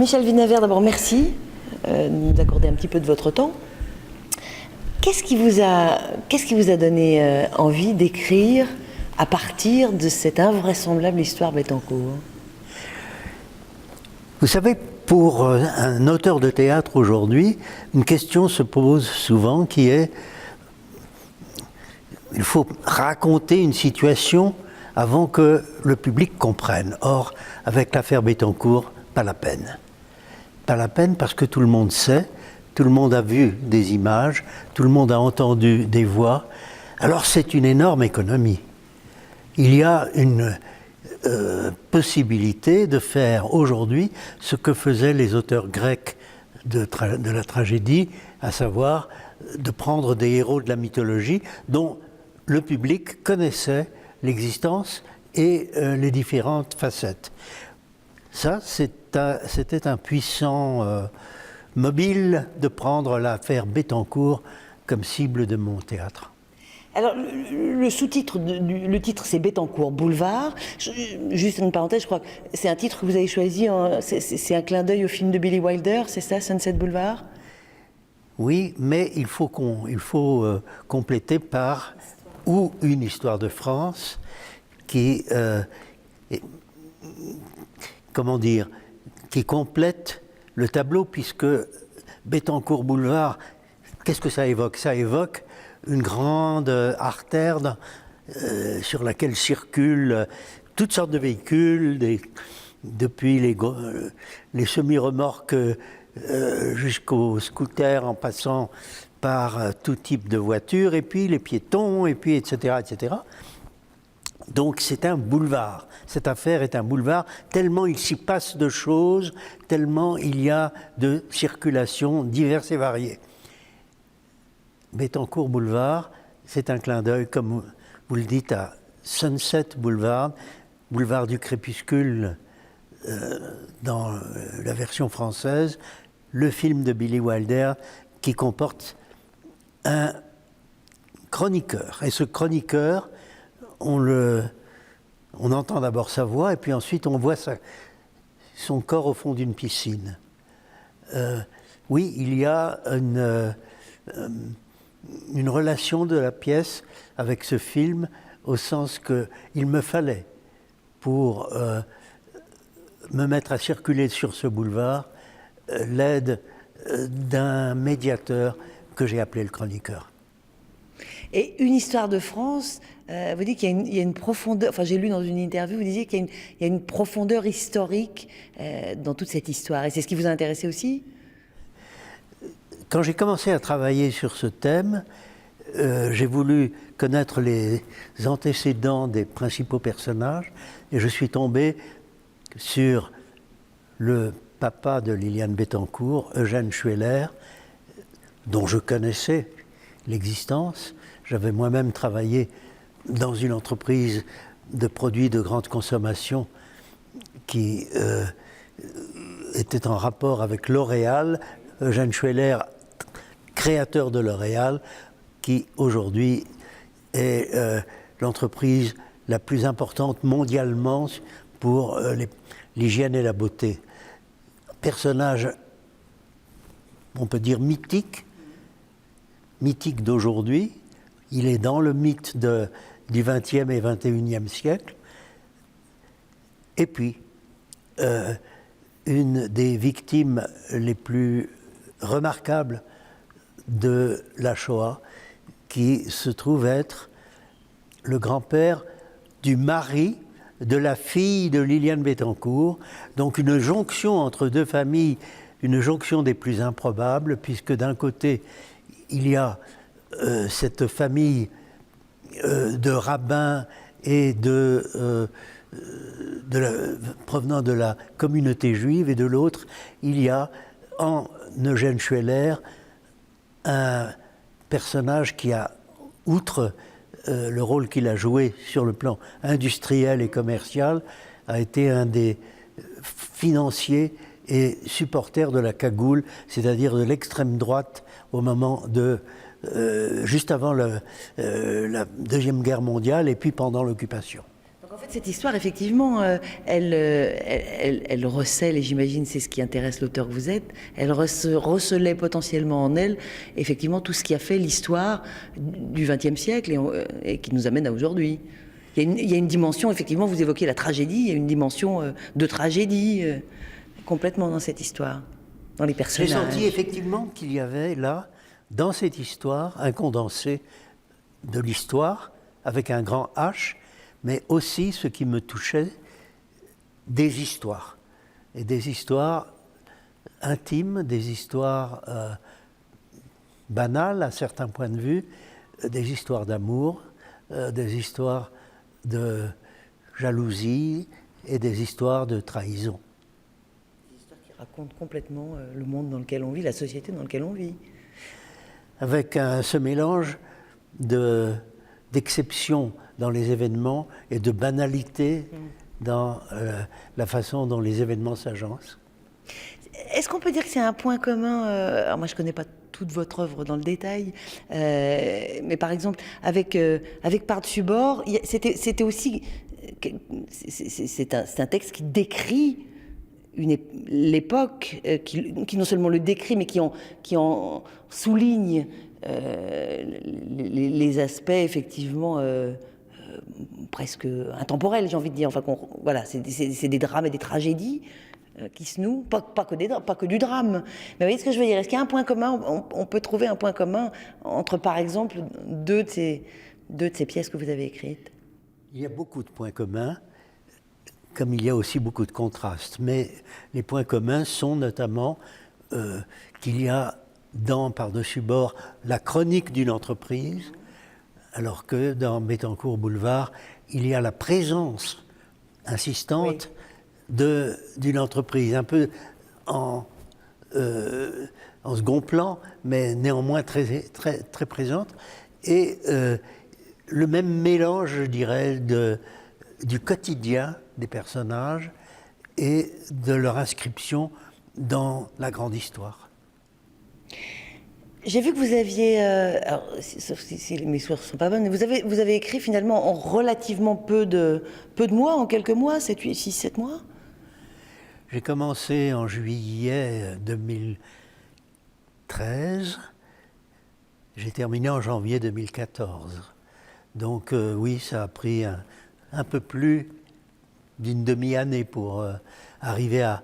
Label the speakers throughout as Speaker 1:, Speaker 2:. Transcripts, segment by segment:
Speaker 1: Michel Vinaver, d'abord merci de nous accorder un petit peu de votre temps. Qu'est-ce qui vous a donné envie d'écrire à partir de cette invraisemblable histoire Bettencourt?
Speaker 2: Vous savez, pour un auteur de théâtre aujourd'hui, une question se pose souvent qui est: il faut raconter une situation avant que le public comprenne. Or, avec l'affaire Bettencourt, pas la peine. Pas la peine parce que tout le monde sait, tout le monde a vu des images, tout le monde a entendu des voix. Alors c'est une énorme économie. Il y a une possibilité de faire aujourd'hui ce que faisaient les auteurs grecs de la tragédie, à savoir de prendre des héros de la mythologie dont le public connaissait l'existence et les différentes facettes. Ça, c'était un puissant mobile de prendre l'affaire Bettencourt comme cible de mon théâtre.
Speaker 1: Alors, le sous-titre, le titre c'est Bettencourt Boulevard. Juste une parenthèse, je crois que c'est un titre que vous avez choisi, c'est un clin d'œil au film de Billy Wilder, c'est ça, Sunset Boulevard?
Speaker 2: Oui, mais il faut compléter par ou une histoire de France qui, qui complète le tableau, puisque Bettencourt Boulevard, qu'est-ce que ça évoque? Ça évoque une grande artère sur laquelle circulent toutes sortes de véhicules, depuis les semi-remorques jusqu'aux scooters, en passant par tout type de voitures, et puis les piétons, et puis etc., etc. Donc c'est un boulevard. Cette affaire est un boulevard, tellement il s'y passe de choses, tellement il y a de circulations diverses et variées. Bettencourt Boulevard, c'est un clin d'œil, comme vous le dites, à Sunset Boulevard, boulevard du crépuscule dans la version française, le film de Billy Wilder qui comporte un chroniqueur. Et ce chroniqueur, on entend d'abord sa voix et puis ensuite on voit son corps au fond d'une piscine. Oui, il y a une relation de la pièce avec ce film, au sens qu'il me fallait, pour me mettre à circuler sur ce boulevard, l'aide d'un médiateur que j'ai appelé le chroniqueur.
Speaker 1: Et une histoire de France, vous dites qu'il y a une profondeur, enfin j'ai lu dans une interview, vous disiez qu'il y a une profondeur historique dans toute cette histoire, et c'est ce qui vous a intéressé aussi?
Speaker 2: Quand j'ai commencé à travailler sur ce thème, j'ai voulu connaître les antécédents des principaux personnages, et je suis tombé sur le papa de Liliane Bettencourt, Eugène Schueller, dont je connaissais l'existence. J'avais moi-même travaillé dans une entreprise de produits de grande consommation qui était en rapport avec L'Oréal. Eugène Schueller, créateur de L'Oréal, qui aujourd'hui est l'entreprise la plus importante mondialement pour l'hygiène et la beauté. Personnage, on peut dire mythique d'aujourd'hui. Il est dans le mythe du XXe et XXIe siècle. Et puis, une des victimes les plus remarquables de la Shoah, qui se trouve être le grand-père du mari de la fille de Liliane Bettencourt, donc une jonction entre deux familles, une jonction des plus improbables, puisque d'un côté, il y a cette famille de rabbins et provenant de la communauté juive, et de l'autre, il y a en Eugène Schueller un personnage qui a, outre le rôle qu'il a joué sur le plan industriel et commercial, a été un des financiers et supporters de la cagoule, c'est-à-dire de l'extrême droite au moment juste avant la Deuxième Guerre mondiale et puis pendant l'occupation.
Speaker 1: Donc en fait, cette histoire, effectivement, elle recèle, et j'imagine c'est ce qui intéresse l'auteur que vous êtes, elle recelait potentiellement en elle, effectivement, tout ce qui a fait l'histoire du XXe siècle et qui nous amène à aujourd'hui. Il y a une dimension, effectivement, vous évoquez la tragédie, il y a une dimension de tragédie complètement dans cette histoire, dans les personnages.
Speaker 2: J'ai senti effectivement qu'il y avait là, dans cette histoire, un condensé de l'histoire, avec un grand H, mais aussi ce qui me touchait, des histoires. Et des histoires intimes, des histoires banales à certains points de vue, des histoires d'amour, des histoires de jalousie et des histoires de trahison.
Speaker 1: Des histoires qui racontent complètement le monde dans lequel on vit, la société dans laquelle on vit.
Speaker 2: Avec ce mélange d'exception dans les événements et de banalité dans la façon dont les événements s'agencent.
Speaker 1: Est-ce qu'on peut dire que c'est un point commun alors moi je ne connais pas toute votre œuvre dans le détail, mais par exemple avec Par-dessus bord, c'était aussi c'est un texte qui décrit l'époque, qui non seulement le décrit, mais qui en souligne les aspects effectivement presque intemporels, j'ai envie de dire. Enfin, voilà, c'est des drames et des tragédies qui se nouent, pas que du drame. Mais vous voyez ce que je veux dire? Est-ce qu'il y a un point commun? On peut trouver un point commun entre, par exemple, deux de ces pièces que vous avez écrites?
Speaker 2: Il y a beaucoup de points communs, comme il y a aussi beaucoup de contrastes. Mais les points communs sont notamment qu'il y a dans Par-dessus bord la chronique d'une entreprise, alors que dans Bettencourt Boulevard, il y a la présence insistante d'une entreprise, un peu en second plan, mais néanmoins très, très, très présente. Et le même mélange, je dirais, du quotidien des personnages et de leur inscription dans la grande histoire.
Speaker 1: J'ai vu que vous aviez, alors, sauf si mes sources ne sont pas bonnes, vous avez écrit finalement en relativement peu de mois, en quelques mois, 6-7 mois.
Speaker 2: J'ai commencé en juillet 2013, j'ai terminé en janvier 2014. Donc oui, ça a pris un peu plus d'une demi-année pour arriver à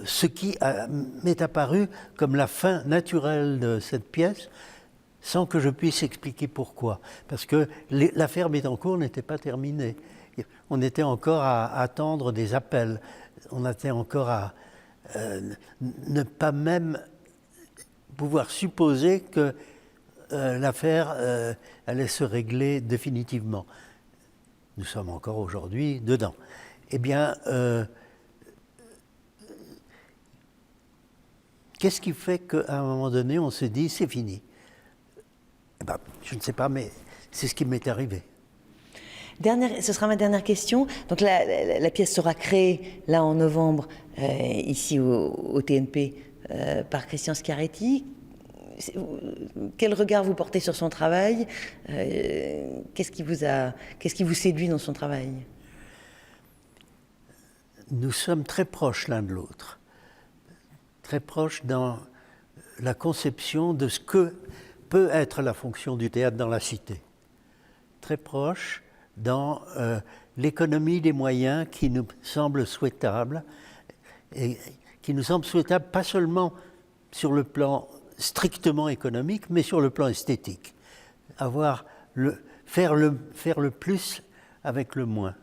Speaker 2: ce qui m'est apparu comme la fin naturelle de cette pièce, sans que je puisse expliquer pourquoi. Parce que l'affaire Bettencourt n'était pas terminée. On était encore à attendre des appels. On était encore à ne pas même pouvoir supposer que l'affaire allait se régler définitivement. Nous sommes encore aujourd'hui dedans. Eh bien, qu'est-ce qui fait qu'à un moment donné, on se dit c'est fini? Eh ben, je ne sais pas, mais c'est ce qui m'est arrivé.
Speaker 1: Ce sera ma dernière question. Donc la pièce sera créée là en novembre, ici au TNP, par Christian Schiaretti. Quel regard vous portez sur son travail? Qu'est-ce qui vous séduit dans son travail?
Speaker 2: Nous sommes très proches l'un de l'autre. Très proches dans la conception de ce que peut être la fonction du théâtre dans la cité. Très proches dans l'économie des moyens qui nous semble souhaitable, et qui nous semble souhaitable pas seulement sur le plan strictement économique, mais sur le plan esthétique. Faire le plus avec le moins.